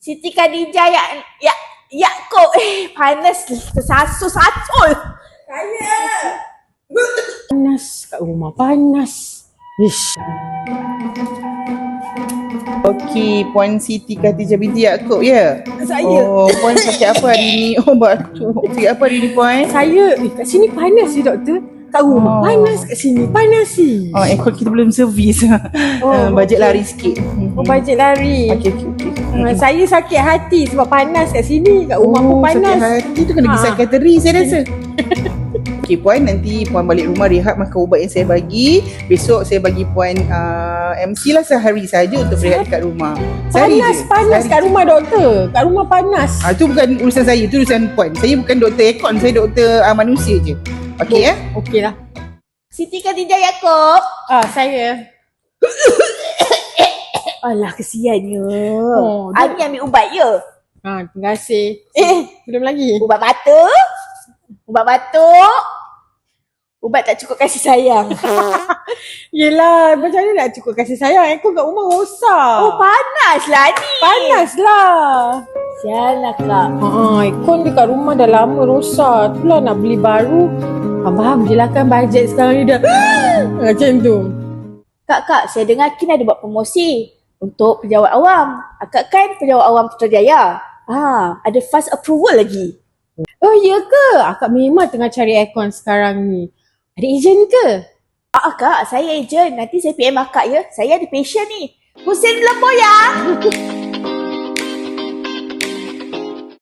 Siti Khadijah Yaakob. Panas tersasul-sasul. Saya. Panas kat rumah, panas. Ish. Okey, Puan Siti Khadijah binti Yaakob ya? Saya. Oh, Puan sakit apa hari ni? Oh, batuk. Sakit apa hari ni, Puan? Saya, kat sini panas je doktor. Kat rumah panas, kat sini panas sih. Oh, aircon kita belum servis. Bajet okey. lari sikit. Oh, bajet lari. Okey. Saya sakit hati sebab panas kat sini. Kat rumah pun panas. Sakit hati tu kena pergi sekretari saya rasa. Okey Puan, nanti Puan balik rumah rehat makan ubat yang saya bagi. Besok saya bagi Puan MC lah sehari saja untuk berehat dekat rumah. Sehari je. Panas kat rumah doktor. Kat rumah panas. Itu bukan urusan saya, itu urusan Puan. Saya bukan doktor aircon, saya doktor manusia je. Okey ya? Okey lah. Siti Khadijah Yaakob. Saya. Alah, kesiannya. Oh, Ani ambil ubat ya? Terima kasih. Belum lagi. Ubat batuk. Ubat batuk. Ubat tak cukup kasih sayang. Yelah, macam mana nak cukup kasih sayang? Aircon kat rumah rosak. Oh, panas lah ni. Panas lah. Sialah kak. Aircon dekat rumah dah lama rosak. Itulah nak beli baru. Faham je lah kan bajet sekarang ni dah. Macam tu. Kak, saya dengar Kin ada buat promosi untuk pejabat awam. Akak kan pejabat awam Putrajaya. Ada fast approval lagi. Oh ya ke? Akak memang tengah cari aircon sekarang ni. Ada ejen ke? Kak, saya ejen. Nanti saya PM akak ya. Saya ada patient ni. Husin Lemboyang.